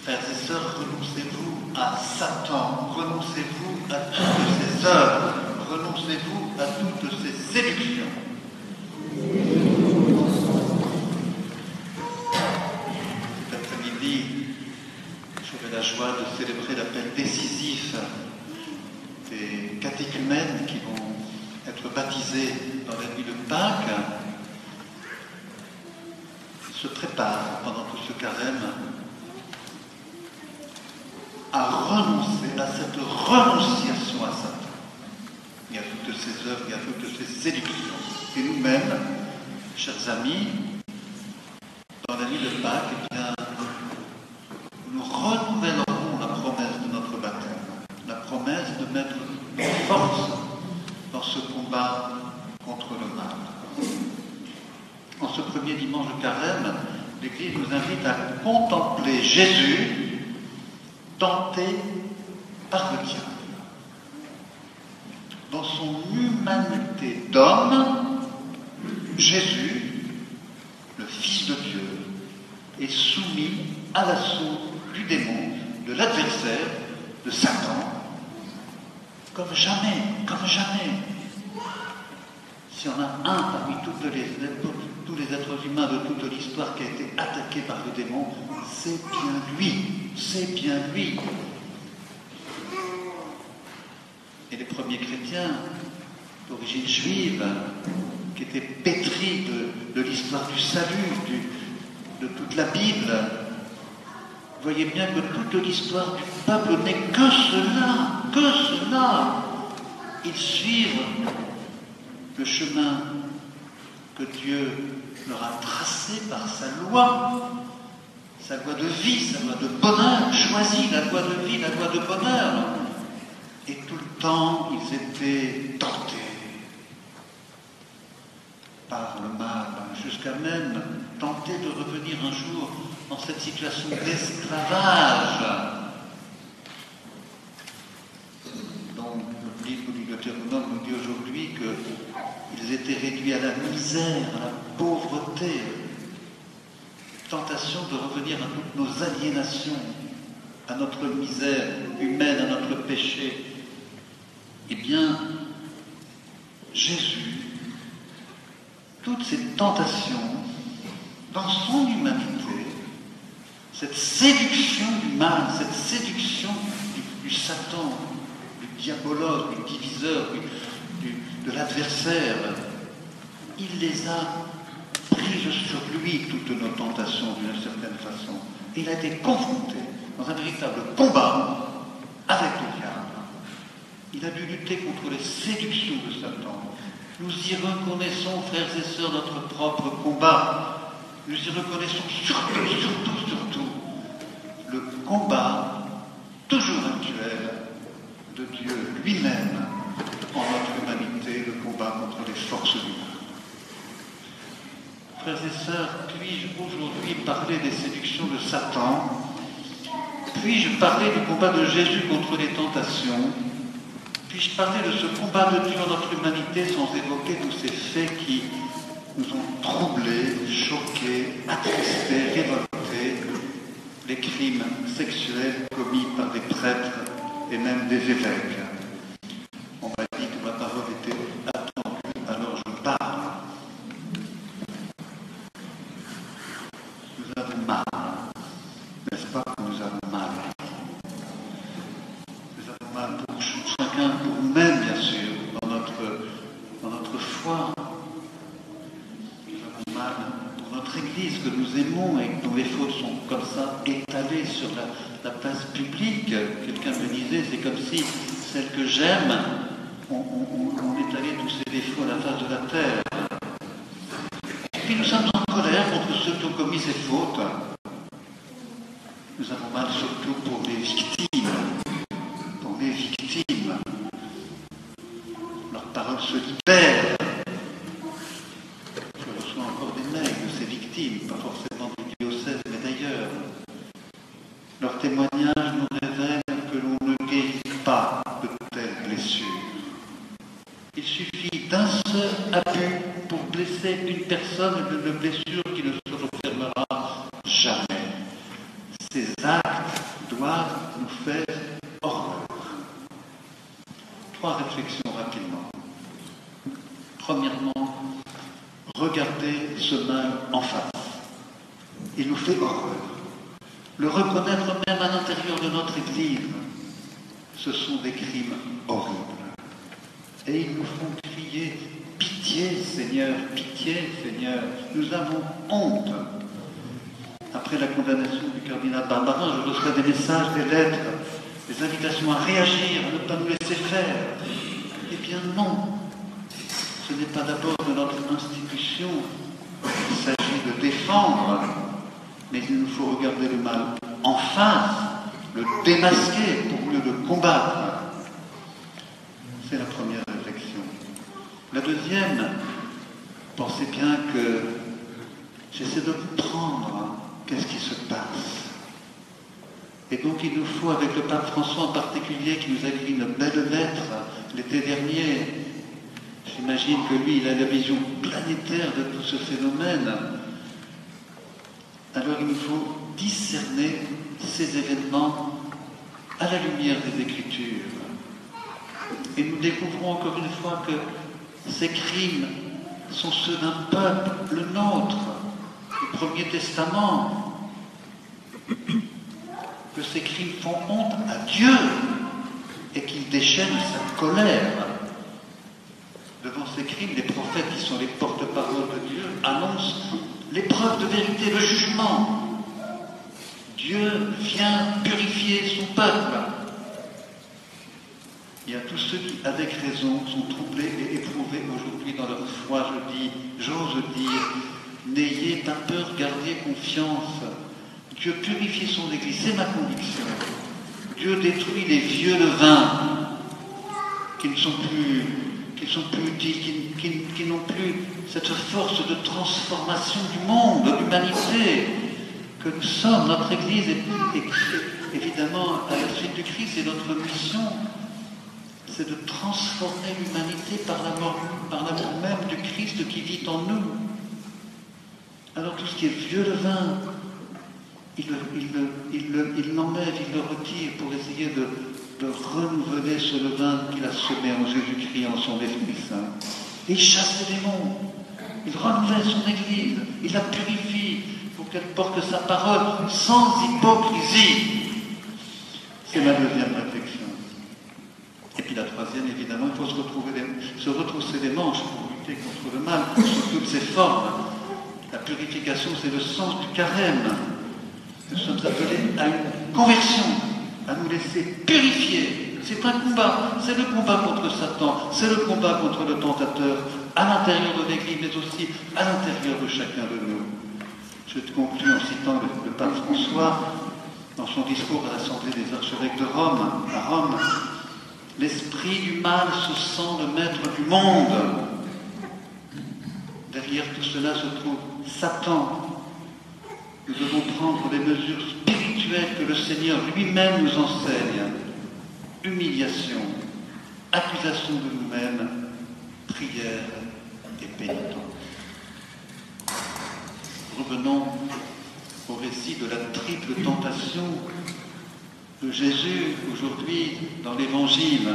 Frères et sœurs, renoncez-vous à Satan, renoncez-vous à toutes ses œuvres, renoncez-vous à toutes ses séductions. Cet après-midi, j'aurai la joie de célébrer l'appel décisif des catéchumènes qui vont être baptisés dans la nuit de Pâques. Ils se préparent pendant tout ce carême à renoncer à cette renonciation à Satan et à toutes ses œuvres et à toutes ses séductions. Et nous-mêmes, chers amis, dans la nuit de Pâques, eh bien, nous renouvellerons la promesse de notre baptême, la promesse de mettre nos forces dans ce combat contre le mal. En ce premier dimanche de carême, l'Église nous invite à contempler Jésus tenté par le diable. Dans son humanité d'homme, Jésus, le Fils de Dieu, est soumis à l'assaut du démon, de l'adversaire, de Satan, comme jamais, comme jamais. S'il y en a un parmi tous les êtres humains de toute l'histoire qui a été attaqué par le démon, c'est bien lui, c'est bien lui. Et les premiers chrétiens d'origine juive, qui étaient pétris de l'histoire du salut, de toute la Bible, voyez bien que toute l'histoire du peuple n'est que cela, que cela. Ils suivent le chemin que Dieu leur a tracé par sa loi de vie, sa loi de bonheur, choisie, la loi de vie, la loi de bonheur. Et tout le temps, ils étaient tentés par le mal, jusqu'à même tenter de revenir un jour dans cette situation d'esclavage. Donc, le livre du Deutéronome nous dit aujourd'hui qu'ils étaient réduits à la misère, à la pauvreté. Tentation de revenir à toutes nos aliénations, à notre misère humaine, à notre péché. Eh bien, Jésus, toutes ces tentations, dans son humanité, cette séduction du mal, cette séduction du Satan, du diabolos, du diviseur, de l'adversaire, il les a prises sur lui, toutes nos tentations, d'une certaine façon. Et il a été confronté dans un véritable combat avec le diable. Il a dû lutter contre les séductions de Satan. Nous y reconnaissons, frères et sœurs, notre propre combat. Nous y reconnaissons surtout, le combat toujours actuel de Dieu lui-même en notre humanité, le combat contre les forces du mal. Frères et sœurs, puis-je aujourd'hui parler des séductions de Satan? Puis-je parler du combat de Jésus contre les tentations? Puis-je parler de ce combat de Dieu en notre humanité sans évoquer tous ces faits qui nous ont troublés, choqués, attristés, révoltés, les crimes sexuels commis par des prêtres et même des évêques? On m'a dit que ma parole était attendue, alors je parle. Nous avons mal, n'est-ce pas que nous avons mal? Nous avons mal pour chacun, pour nous-mêmes, bien sûr, dans notre foi. Nous avons mal pour notre Église que nous aimons et dont les fautes sont comme ça étalées sur la place publique. Quelqu'un me disait, c'est comme si celle que j'aime, on étalait tous ses défauts à la face de la terre. Et puis nous sommes en colère contre ceux qui ont commis ces fautes. Nous avons mal surtout pour les victimes. Pour les victimes. Leurs paroles se libèrent. Je reçois encore des mails de ces victimes, pas forcément du diocèse, mais d'ailleurs. Leurs témoignages nous révèlent que l'on ne guérit pas de telles blessures. Il suffit d'un seul abus pour blesser une personne d'une blessure qui ne se refermera jamais. Ces actes doivent nous faire horreur. 3 réflexions rapidement. Premièrement, regardez ce mal en face. Il nous fait horreur. Le reconnaître même à l'intérieur de notre Église, ce sont des crimes horribles. Et ils nous font crier « Pitié, Seigneur, pitié, Seigneur ». Nous avons honte. Après la condamnation du cardinal Barbarin, je reçois des messages, des lettres, des invitations à réagir, à ne pas nous laisser faire. Eh bien non, ce n'est pas d'abord de notre institution qu'il s'agit de défendre, mais il nous faut regarder le mal en face, le démasquer pour mieux le combattre. C'est la première réflexion. La deuxième, pensez bien que j'essaie de comprendre qu'est-ce qui se passe. Et donc il nous faut, avec le pape François en particulier, qui nous a écrit une belle lettre l'été dernier, j'imagine que lui, il a la vision planétaire de tout ce phénomène. Alors il nous faut discerner ces événements à la lumière des Écritures. Et nous découvrons encore une fois que ces crimes sont ceux d'un peuple, le nôtre, du Premier Testament, que ces crimes font honte à Dieu et qu'il déchaîne sa colère. Devant ces crimes, les prophètes, qui sont les porte-paroles de Dieu, annoncent l'épreuve de vérité, le jugement. Dieu vient purifier son peuple. Il y a tous ceux qui, avec raison, sont troublés et éprouvés aujourd'hui dans leur foi. J'ose dire, n'ayez pas peur, gardez confiance. Dieu purifie son Église, c'est ma conviction. Dieu détruit les vieux levains qui ne sont plus utiles, qui n'ont plus cette force de transformation du monde, de l'humanité que nous sommes. Notre Église est évidemment à la suite du Christ, et notre mission, c'est de transformer l'humanité par l'amour même du Christ qui vit en nous. Alors tout ce qui est vieux levain, il l'enlève, il le retire pour essayer de renouveler ce levain qu'il a semé en Jésus-Christ, en son Esprit Saint. Et il chasse les démons, il renouvelle son Église, il la purifie pour qu'elle porte sa parole sans hypocrisie. C'est ma deuxième réflexion. Et puis la troisième, évidemment, il faut se retrousser les manches pour lutter contre le mal, sous toutes ses formes. La purification, c'est le sens du carême. Nous sommes appelés à une conversion, à nous laisser purifier. C'est un combat, c'est le combat contre Satan, c'est le combat contre le tentateur, à l'intérieur de l'Église, mais aussi à l'intérieur de chacun de nous. Je conclue en citant le pape François, dans son discours à l'Assemblée des archevêques de Rome, à Rome. L'esprit du mal se sent le maître du monde. Derrière tout cela se trouve Satan. Nous devons prendre des mesures spirituelles que le Seigneur lui-même nous enseigne. Humiliation, accusation de nous-mêmes, prière et pénitence. Revenons au récit de la triple tentation de Jésus aujourd'hui dans l'Évangile.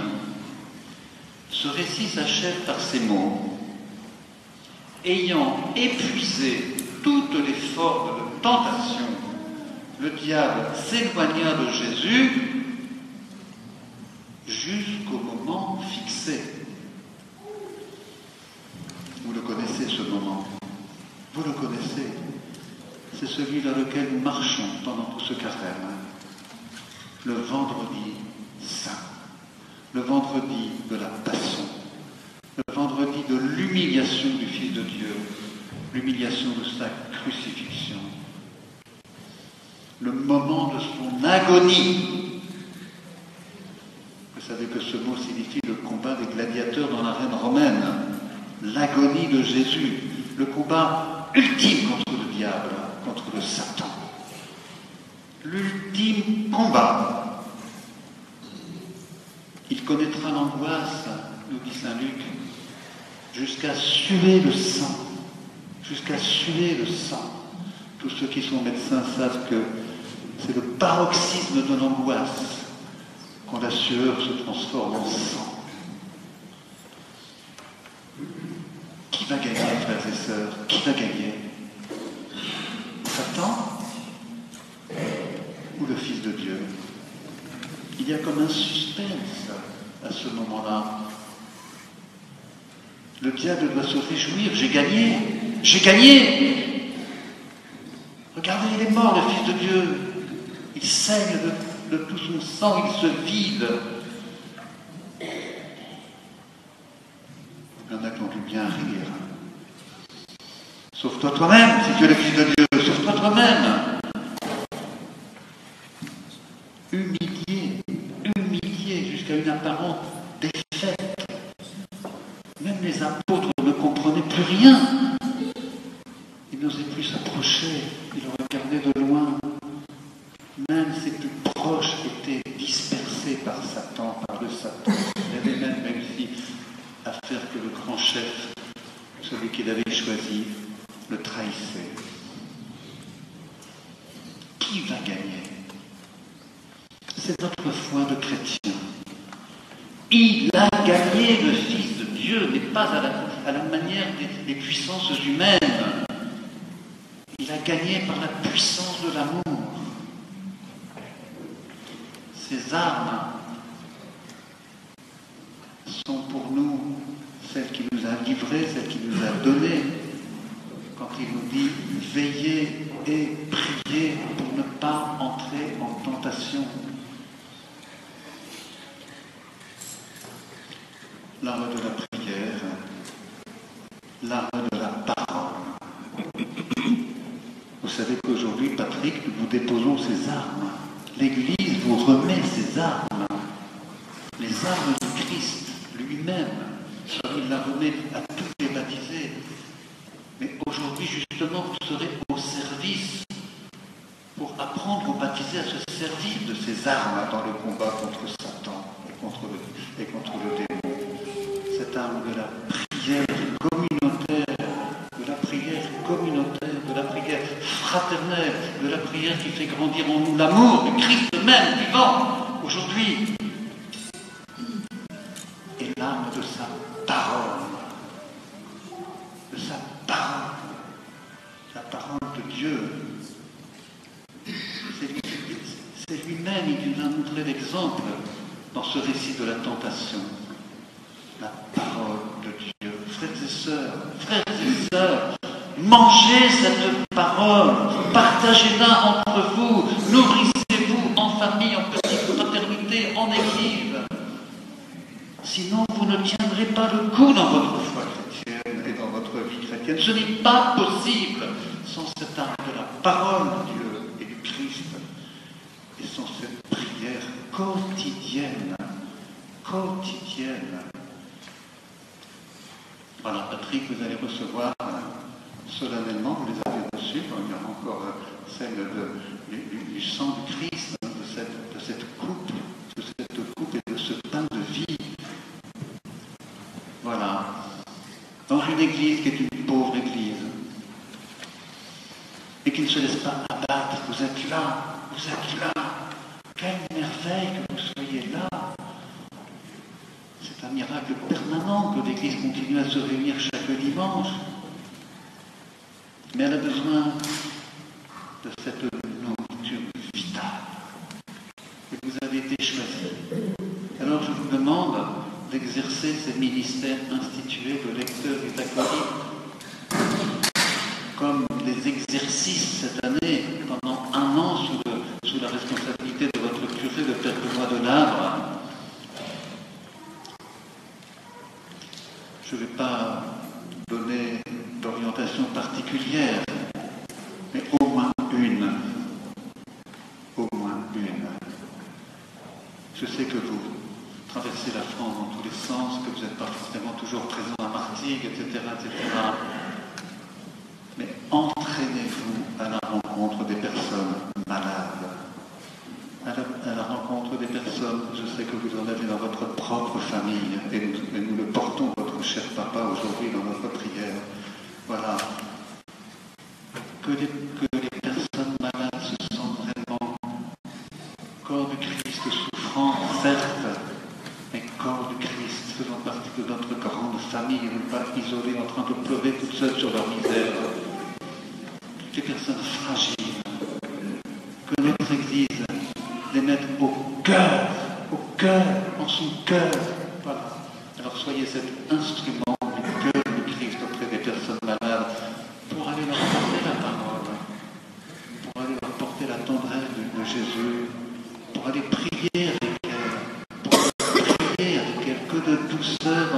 Ce récit s'achève par ces mots. Ayant épuisé toutes les formes de tentation, le diable s'éloigna de Jésus jusqu'au moment fixé. Vous le connaissez, ce moment. Vous le connaissez. C'est celui dans lequel nous marchons pendant tout ce carême. Le vendredi saint. Le vendredi de la passion. Le vendredi de l'humiliation du Fils de Dieu. L'humiliation de sa crucifixion. Le moment de son agonie. Vous savez que ce mot signifie le combat des gladiateurs dans l'arène romaine. L'agonie de Jésus. Le combat ultime contre le diable, contre le Satan. L'ultime combat. Il connaîtra l'angoisse, nous dit saint Luc, jusqu'à suer le sang. Jusqu'à suer le sang. Tous ceux qui sont médecins savent que C'est le paroxysme de l'angoisse quand la sueur se transforme en sang. Qui va gagner, frères et sœurs? Qui va gagner? Satan ou le Fils de Dieu? Il y a comme un suspense à ce moment-là. Le diable doit se réjouir. J'ai gagné! J'ai gagné! Regardez, il est mort, le Fils de Dieu. Il saigne de tout son sang, il se vide. Il y en a qui ont dû bien rire. Sauve-toi toi-même, si tu es le Fils de Dieu. Sauve-toi toi-même. Humilié jusqu'à une apparente défaite. Même les apôtres ne comprenaient plus rien. Ils n'osaient plus s'approcher. Ils regardaient de loin. Même ses plus proches étaient dispersés par Satan, par le Satan. Il avait même réussi à faire que le grand chef, celui qu'il avait choisi, le trahissait. Qui va gagner? C'est notre foi de chrétien. Il a gagné, le Fils de Dieu, mais pas à la manière des puissances humaines. Il a gagné par la puissance de l'amour. Ces armes sont pour nous celles qu'il nous a livrées, celles qu'il nous a données, quand il nous dit « Veillez et priez pour ne pas entrer en tentation ». L'arme de la prière, l'arme de la parole. Vous savez qu'aujourd'hui, Patrick, nous vous déposons ces armes. L'Église vous remet ces armes, les armes du Christ lui-même. Il la remet à tous les baptisés. Mais aujourd'hui, justement, vous serez au service pour apprendre aux baptisés à se servir de ces armes dans le combat contre Satan et contre le démon. Cette arme de la prière communautaire, de la prière fraternelle, de la prière qui fait grandir en nous l'amour du Christ même vivant aujourd'hui. Et l'arme de sa parole, la parole de Dieu. C'est lui-même, il nous a montré l'exemple dans ce récit de la tentation. La parole de Dieu. Frères et sœurs, mangez cette parole, partagez-la entre vous, nourrissez-vous en famille, en petite fraternité, en équipe. Sinon, vous ne tiendrez pas le coup dans votre foi chrétienne et dans votre vie chrétienne. Ce n'est pas possible sans cette arme de la parole de Dieu et du Christ et sans cette prière quotidienne. Voilà, Patrick, vous allez recevoir solennellement, vous les avez reçus, il y aura encore celle du sang du Christ, de cette coupe et de ce pain de vie. Voilà. Dans une église qui est une pauvre église, et qui ne se laisse pas abattre, vous êtes là. Quelle merveille que vous soyez là. C'est un miracle permanent que l'Église continue à se réunir chaque dimanche. Mais elle a besoin de cette nourriture vitale. Et vous avez été choisi. Alors je vous demande d'exercer ces ministères institués de lecteurs et d'acolytes comme des exercices cette année, pendant un an, sous la responsabilité de votre curé, le Père Benoît de Labre. Je ne vais pas donner d'orientation particulière, mais au moins une. Je sais que vous traversez la France dans tous les sens, que vous n'êtes pas forcément toujours présent à Martigues, etc. Mais entraînez-vous à la rencontre des personnes malades, à la rencontre des personnes, je sais que vous en avez dans votre propre famille, et nous le portons, votre cher papa, aujourd'hui dans notre prière. Voilà. Que les personnes malades se sentent vraiment corps du Christ souffrant, certes, mais corps du Christ faisant partie de notre grande famille, et ne pas isolés en train de pleurer toutes seules sur leur misère. Toutes les personnes fragiles, que notre Église les mette au cœur, en son cœur. Voilà. Alors soyez cet instrument du cœur du Christ auprès des personnes malades pour aller leur porter la parole, pour aller leur porter la tendresse de Jésus, pour aller prier avec elles, que de douceur